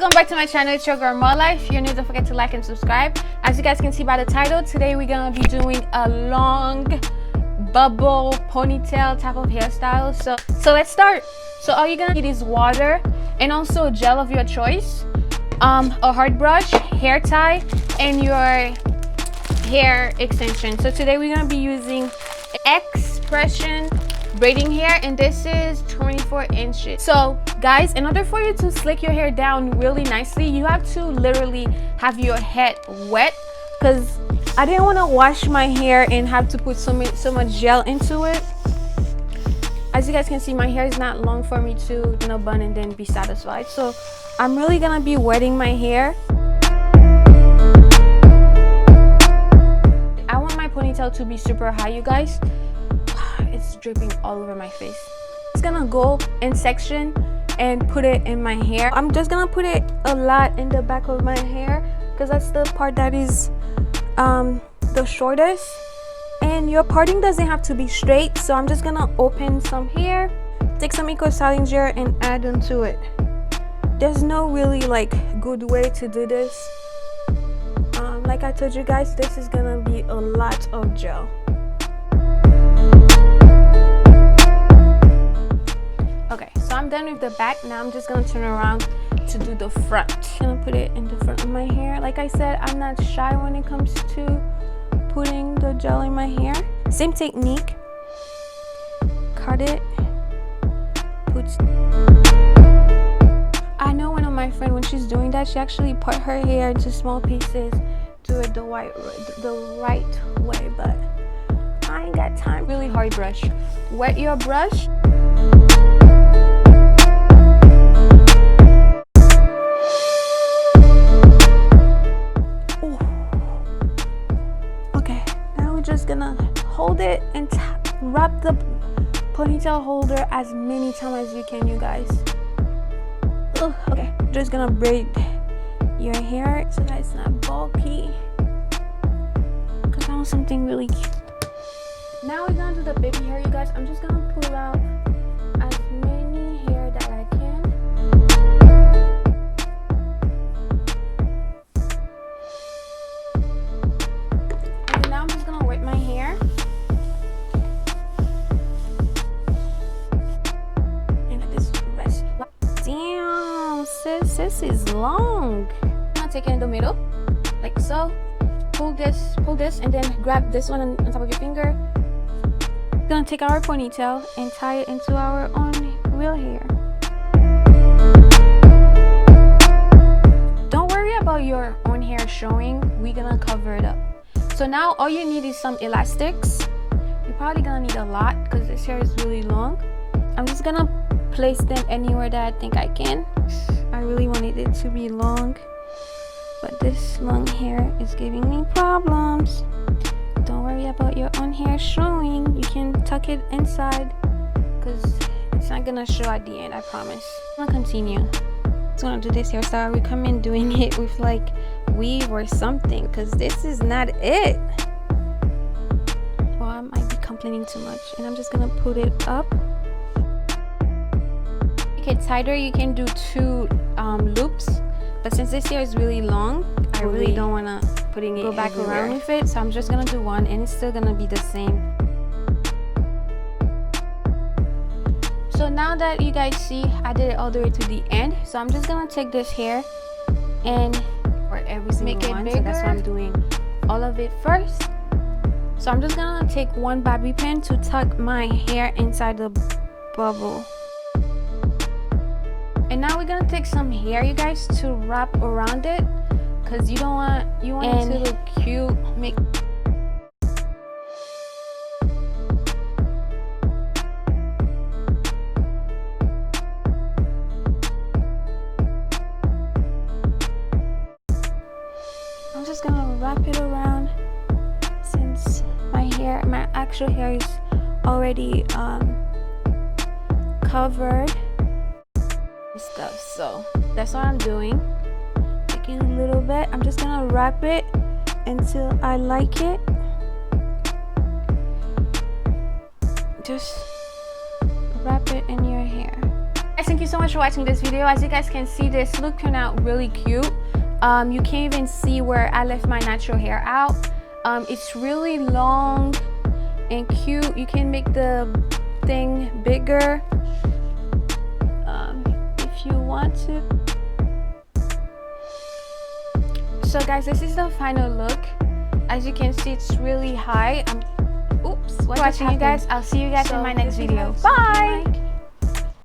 Welcome back to my channel. It's your girl Marla. If you're new, don't forget to like and subscribe. As you guys can see by the title, today we're gonna be doing a long bubble ponytail type of hairstyle. So let's start. So all you're gonna need is water and also gel of your choice, a hard brush, hair tie, and your hair extension. So today we're gonna be using Expression braiding hair, and this is 24 inches. So guys, in order for you to slick your hair down really nicely, you have to literally have your head wet, because I didn't want to wash my hair and have to put so much gel into it. As you guys can see, my hair is not long for me to bun and then be satisfied, so I'm really gonna be wetting my hair. I want my ponytail to be super high, you guys. It's dripping all over my face. It's gonna go in section and put it in my hair. I'm just gonna put it a lot in the back of my hair because that's the part that is the shortest, and your parting doesn't have to be straight. So I'm just gonna open some here, take some eco styling gel and add into it. There's no really good way to do this. Like I told you guys, this is gonna be a lot of gel. Okay, so I'm done with the back. Now I'm just gonna turn around to do the front. I'm gonna put it in the front of my hair. Like I said, I'm not shy when it comes to putting the gel in my hair. Same technique. Cut it. I know one of my friends, when she's doing that, she actually put her hair into small pieces, do it the right way, but I ain't got time. Really hard brush. Wet your brush. Just gonna hold it and wrap the ponytail holder as many times as you can, you guys. Okay, just gonna braid your hair so that it's not bulky, because I want something really cute. Now we're gonna do the baby hair, you guys. I'm just gonna pull out as many hair that I can. My hair, and this rest. Damn, sis is long. I'm gonna take it in the middle, like so. Pull this, and then grab this one on top of your finger. We're gonna take our ponytail and tie it into our own real hair. Don't worry about your own hair showing. We're gonna cover it up. So now all you need is some elastics. You're probably gonna need a lot because this hair is really long. I'm just gonna place them anywhere that I think I can. I really wanted it to be long, but this long hair is giving me problems. Don't worry about your own hair showing. You can tuck it inside because it's not gonna show at the end, I promise. I'm gonna continue. I'm gonna do this hairstyle. I recommend doing it with weave or something, because this is not it. Well, I might be complaining too much, and I'm just gonna put it up. Make it tighter. You can do 2 loops, but since this hair is really long, I really don't want to go back around with it, so I'm just gonna do one, and it's still gonna be the same. So now that you guys see, I did it all the way to the end, so I'm just gonna take this hair and every single one, so that's why I'm doing all of it first. So I'm just gonna take one bobby pin to tuck my hair inside the bubble, and now we're gonna take some hair, you guys, to wrap around it, because you want it to look cute. I'm just gonna wrap it around, since my actual hair is already covered and stuff. So that's what I'm doing. Taking a little bit, I'm just gonna wrap it until I like it. Just wrap it in your hair. Thank you so much much for watching this video. As you guys can see, this look turned out really cute. You can't even see where I left my natural hair out. It's really long and cute. You can make the thing bigger if you want to. So guys, this is the final look. As you can see, it's really high. Oops, watching you guys. I'll see you guys in my next video. Bye.